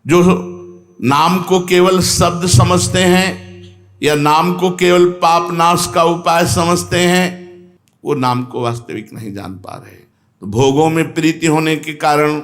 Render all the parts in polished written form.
जो नाम को केवल शब्द समझते हैं या नाम को केवल पाप नाश का उपाय समझते हैं, वो नाम को वास्तविक नहीं जान पा रहे। तो भोगों में प्रीति होने के कारण,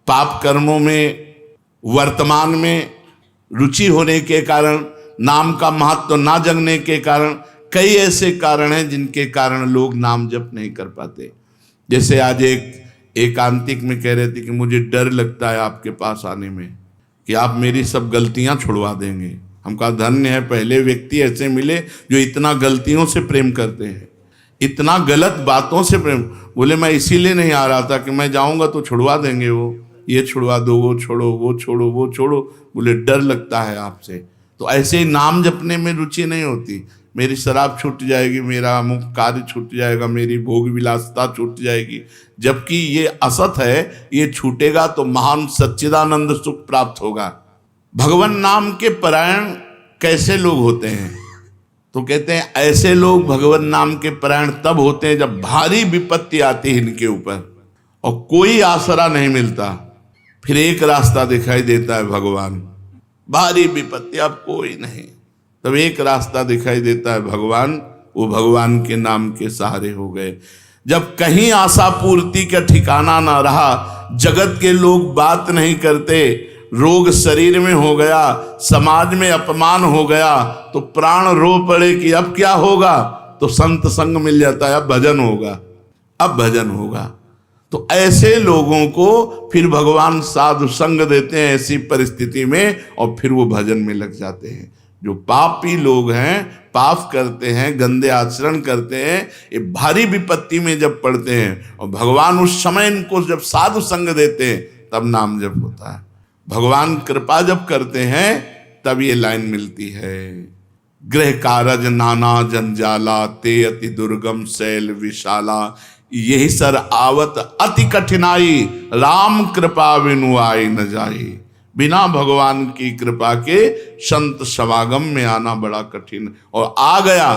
पाप कर्मों में वर्तमान में रुचि होने के कारण, नाम का महत्व ना जानने के कारण, कई ऐसे कारण हैं जिनके कारण लोग नाम जप नहीं कर पाते। जैसे आज एक एकांतिक में कह रहे थे कि मुझे डर लगता है आपके पास आने में कि आप मेरी सब गलतियां छुड़वा देंगे। हम कहा धन्य है, पहले व्यक्ति ऐसे मिले जो इतना गलतियों से प्रेम करते हैं, इतना गलत बातों से प्रेम। बोले मैं इसीलिए नहीं आ रहा था कि मैं जाऊंगा तो छुड़वा देंगे, वो ये छुड़वा दो, वो छोड़ो, वो छोड़ो, वो छोड़ो। बोले डर लगता है आपसे। तो ऐसे ही नाम जपने में रुचि नहीं होती। मेरी शराब छूट जाएगी, मेरा अमुक कार्य छूट जाएगा, मेरी भोग विलासता छूट जाएगी, जबकि ये असत है। ये छूटेगा तो महान सच्चिदानंद सुख प्राप्त होगा। भगवान नाम के परायण कैसे लोग होते हैं? तो कहते हैं ऐसे लोग भगवान नाम के परायण तब होते हैं जब भारी विपत्ति आती है इनके ऊपर और कोई आसरा नहीं मिलता। फिर एक रास्ता दिखाई देता है भगवान। भारी विपत्ति, अब कोई नहीं, तब एक रास्ता दिखाई देता है भगवान। वो भगवान के नाम के सहारे हो गए। जब कहीं आशा पूर्ति का ठिकाना ना रहा, जगत के लोग बात नहीं करते, रोग शरीर में हो गया, समाज में अपमान हो गया, तो प्राण रो पड़े कि अब क्या होगा। तो संत संग मिल जाता है, अब भजन होगा, अब भजन होगा। तो ऐसे लोगों को फिर भगवान साधु संग देते हैं ऐसी परिस्थिति में, और फिर वो भजन में लग जाते हैं। जो पापी लोग हैं, पाप करते हैं, गंदे आचरण करते हैं, ये भारी विपत्ति में जब पड़ते हैं और भगवान उस समय इनको जब साधु संग देते हैं, तब नाम जप होता है। भगवान कृपा जब करते हैं तब ये लाइन मिलती है, गृह कारज नाना जंजाला, ते अति दुर्गम शैल विशाला, यही सर आवत अति कठिनाई, राम कृपा बिनु आई न जाई। बिना भगवान की कृपा के संत समागम में आना बड़ा कठिन, और आ गया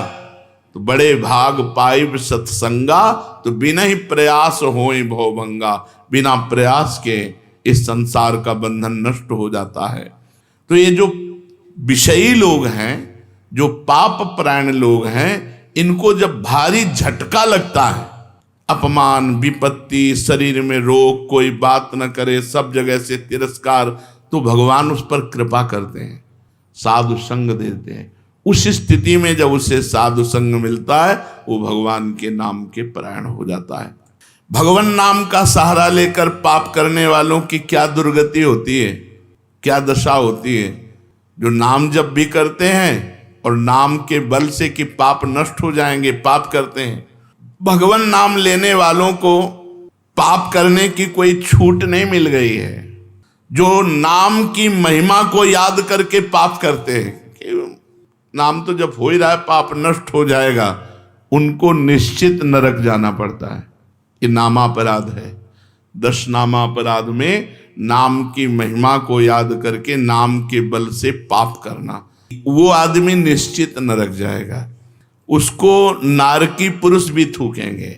तो बड़े भाग पाइब सत्संगा, तो बिना ही प्रयास होई भवभंगा। बिना प्रयास के इस संसार का बंधन नष्ट हो जाता है। तो ये जो विषयी लोग हैं, जो पाप परायण लोग हैं, इनको जब भारी झटका लगता है, अपमान, विपत्ति, शरीर में रोग, कोई बात न करे, सब जगह से तिरस्कार, तो भगवान उस पर कृपा करते हैं, साधु संग देते हैं। उस स्थिति में जब उसे साधु संग मिलता है, वो भगवान के नाम के परायण हो जाता है। भगवान नाम का सहारा लेकर पाप करने वालों की क्या दुर्गति होती है, क्या दशा होती है। जो नाम जब भी करते हैं और नाम के बल से कि पाप नष्ट हो जाएंगे, पाप करते हैं। भगवान नाम लेने वालों को पाप करने की कोई छूट नहीं मिल गई है। जो नाम की महिमा को याद करके पाप करते हैं कि नाम तो जब हो ही रहा है, पाप नष्ट हो जाएगा, उनको निश्चित नरक जाना पड़ता है। ये नामापराध है। 10 नामापराध में नाम की महिमा को याद करके नाम के बल से पाप करना, वो आदमी निश्चित नरक जाएगा। उसको नारकी पुरुष भी थूकेंगे,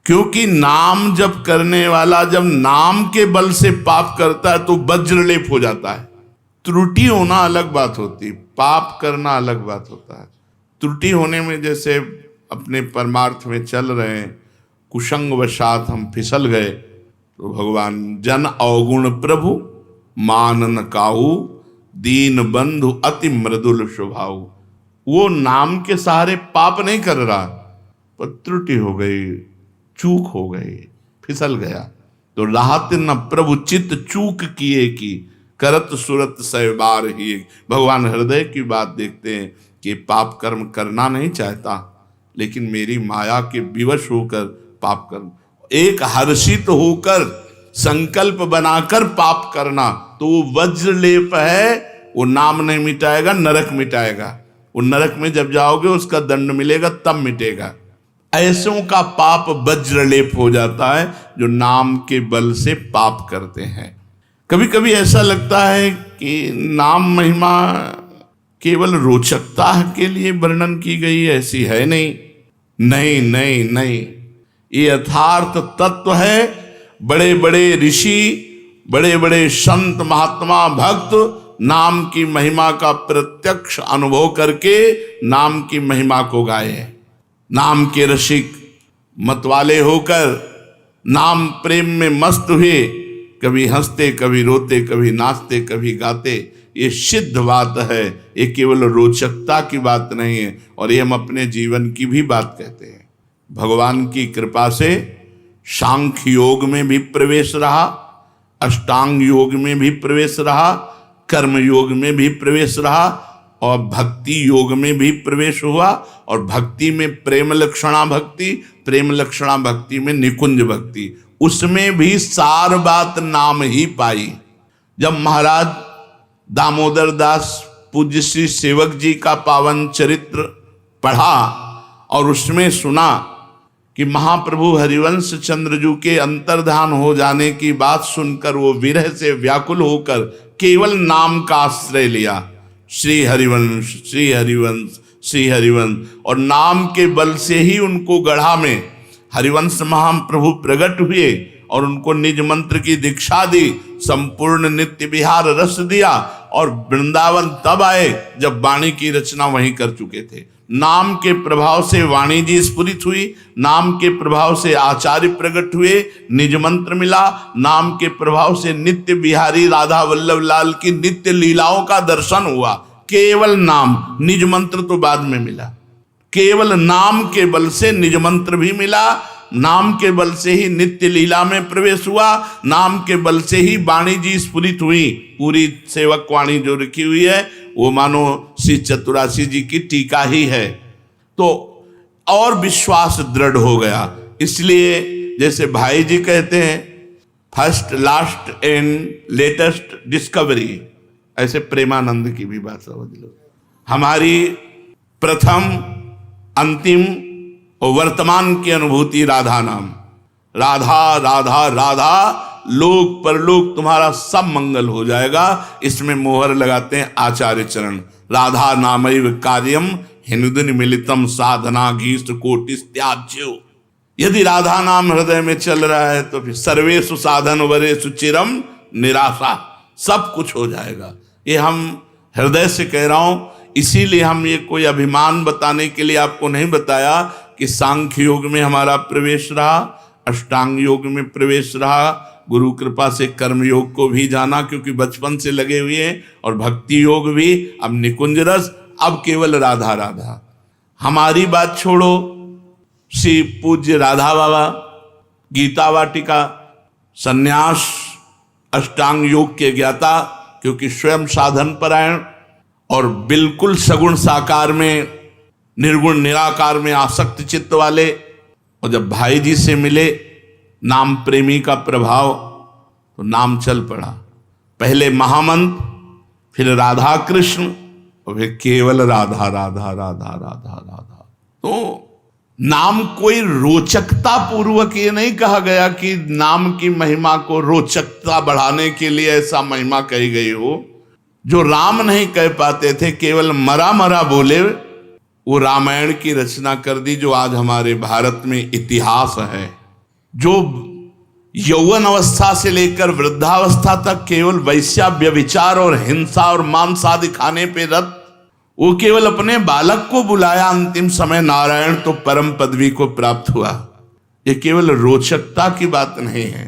क्योंकि नाम जप करने वाला जब नाम के बल से पाप करता है तो वज्रलेप हो जाता है। त्रुटि होना अलग बात होती, पाप करना अलग बात होता है। त्रुटि होने में जैसे अपने परमार्थ में चल रहे हैं, कुसंग वशात हम फिसल गए, तो भगवान जन अवगुण प्रभु मान न काऊ, दीन बंधु अति मृदुल स्वभाव। वो नाम के सहारे पाप नहीं कर रहा, पर त्रुटि हो गई, चूक हो गई, फिसल गया। तो राहत न प्रभु चित्त चूक किए की, करत सुरत सहबार ही। भगवान हृदय की बात देखते हैं कि पाप कर्म करना नहीं चाहता, लेकिन मेरी माया के विवश होकर पाप कर्म, एक हर्षित होकर संकल्प बनाकर पाप करना, तो वो वज्रलेप है। वो नाम नहीं मिटाएगा, नरक मिटाएगा। वो नरक में जब जाओगे उसका दंड मिलेगा, तब मिटेगा। ऐसों का पाप वज्रलेप हो जाता है जो नाम के बल से पाप करते हैं। कभी कभी ऐसा लगता है कि नाम महिमा केवल रोचकता के लिए वर्णन की गई है, ऐसी है नहीं। नहीं नहीं नहीं, ये यथार्थ तत्व है। बड़े बड़े ऋषि, बड़े बड़े संत महात्मा भक्त नाम की महिमा का प्रत्यक्ष अनुभव करके नाम की महिमा को गाए। नाम के रसिक मतवाले होकर नाम प्रेम में मस्त हुए, कभी हंसते कभी रोते, कभी नाचते कभी गाते। ये सिद्ध बात है, ये केवल रोचकता की बात नहीं है, और ये हम अपने जीवन की भी बात कहते हैं। भगवान की कृपा से सांख्य योग में भी प्रवेश रहा, अष्टांग योग में भी प्रवेश रहा, कर्म योग में भी प्रवेश रहा, और भक्ति योग में भी प्रवेश हुआ। और भक्ति में प्रेम लक्षणा भक्ति, प्रेम लक्षणा भक्ति में निकुंज भक्ति, उसमें भी सार बात नाम ही पाई। जब महाराज दामोदर दास पूज्य श्री सेवक जी का पावन चरित्र पढ़ा और उसमें सुना कि महाप्रभु हरिवंश चंद्रजू के अंतर्धान हो जाने की बात सुनकर वो विरह से व्याकुल होकर केवल नाम का आश्रय लिया, श्री हरिवंश श्री हरिवंश श्री हरिवंश, और नाम के बल से ही उनको गढ़ा में हरिवंश महाप्रभु प्रकट हुए और उनको निज मंत्र की दीक्षा दी, संपूर्ण नित्य विहार रस दिया, और वृंदावन तब आए जब वाणी की रचना वहीं कर चुके थे। नाम के प्रभाव से वाणी जी स्फुरित हुई, नाम के प्रभाव से आचार्य प्रकट हुए, निज मंत्र मिला, नाम के प्रभाव से नित्य बिहारी राधा वल्लभ लाल की नित्य लीलाओं का दर्शन हुआ। केवल नाम, निज मंत्र तो बाद में मिला, केवल नाम के बल से निज मंत्र भी मिला, नाम के बल से ही नित्य लीला में प्रवेश हुआ, नाम के बल से ही वाणी जी स्फुरित हुई। पूरी सेवक वाणी जो रखी हुई है वो मानो श्री चतुरासी जी की टीका ही है, तो और विश्वास दृढ़ हो गया। इसलिए जैसे भाई जी कहते हैं first last and latest discovery, ऐसे प्रेमानंद की भी बात समझ लो। हमारी प्रथम अंतिम और वर्तमान की अनुभूति राधा नाम, राधा राधा राधा, लोक परलोक तुम्हारा सब मंगल हो जाएगा। इसमें मोहर लगाते हैं आचार्य चरण, राधा नामैव कार्यम हिंदुन मिलितम साधना गीष्ट कोटिस त्याज्यो। यदि राधा नाम हृदय में चल रहा है तो फिर सर्वेषु साधन वरेषु चिरम निराशा, सब कुछ हो जाएगा। ये हम हृदय से कह रहा हूं, इसीलिए हम ये कोई अभिमान बताने के लिए आपको नहीं बताया कि सांख्य योग में हमारा प्रवेश रहा, अष्टांग योग में प्रवेश रहा, गुरु कृपा से कर्म योग को भी जाना क्योंकि बचपन से लगे हुए हैं, और भक्ति योग भी, अब निकुंज रस, अब केवल राधा राधा। हमारी बात छोड़ो, श्री पूज्य राधा बाबा गीता वाटिका संन्यास अष्टांग योग के ज्ञाता, क्योंकि स्वयं साधन परायण और बिल्कुल सगुण साकार में निर्गुण निराकार में आसक्त चित्त वाले, और जब भाई जी से मिले नाम प्रेमी का प्रभाव, तो नाम चल पड़ा। पहले महामंत्र, फिर राधा कृष्ण, और फिर केवल राधा राधा राधा राधा राधा। तो नाम कोई रोचकता पूर्वक ये नहीं कहा गया कि नाम की महिमा को रोचकता बढ़ाने के लिए ऐसा महिमा कही गई हो। जो राम नहीं कह पाते थे, केवल मरा मरा बोले, वो रामायण की रचना कर दी, जो आज हमारे भारत में इतिहास है। जो यौवन अवस्था से लेकर वृद्धावस्था तक केवल वैश्या व्यभिचार और हिंसा और मांस आदि खाने पे रत, वो केवल अपने बालक को बुलाया, अंतिम समय नारायण तो परम पदवी को प्राप्त हुआ। ये केवल रोचकता की बात नहीं है,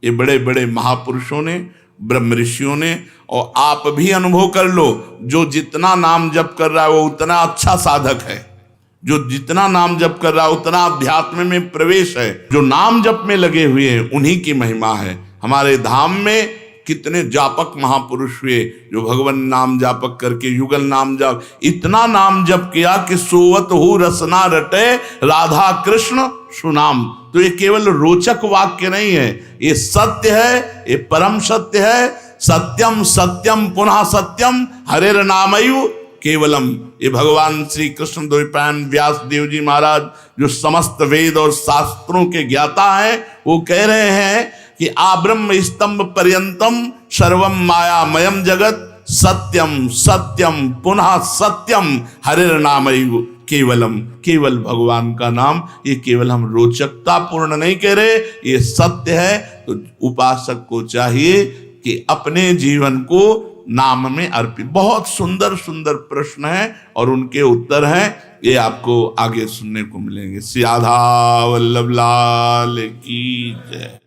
ये बड़े बड़े महापुरुषों ने, ब्रह्म ऋषियों ने, और आप भी अनुभव कर लो, जो जितना नाम जप कर रहा है वो उतना अच्छा साधक है, जो जितना नाम जप कर रहा है उतना अध्यात्म में प्रवेश है। जो नाम जप में लगे हुए हैं उन्हीं की महिमा है। हमारे धाम में कितने जापक महापुरुष हुए जो भगवान नाम जापक करके युगल नाम जाप, इतना नाम जप किया कि सोवत हो रसना रटे राधा कृष्ण सुनाम। तो ये केवल रोचक वाक्य नहीं है, ये सत्य है, ये परम सत्य है। सत्यम सत्यम पुनः सत्यम हरेर नामयु केवलम। ये भगवान श्री कृष्ण द्वैपायन व्यास देव जी महाराज, जो समस्त वेद और शास्त्रों के ज्ञाता हैं, वो कह रहे हैं कि आब्रह्म स्तंभ पर्यंतम सर्वम मायामयम जगत सत्यम सत्यम पुनः सत्यम हरेर नामयु केवलम, केवल भगवान का नाम, ये केवल हम रोचकता पूर्ण नहीं कह रहे, ये सत्य है। तो उपासक को चाहिए कि अपने जीवन को नाम में अर्पित। बहुत सुंदर सुंदर प्रश्न है और उनके उत्तर हैं, ये आपको आगे सुनने को मिलेंगे। श्री राधा वल्लभ लाल की जय।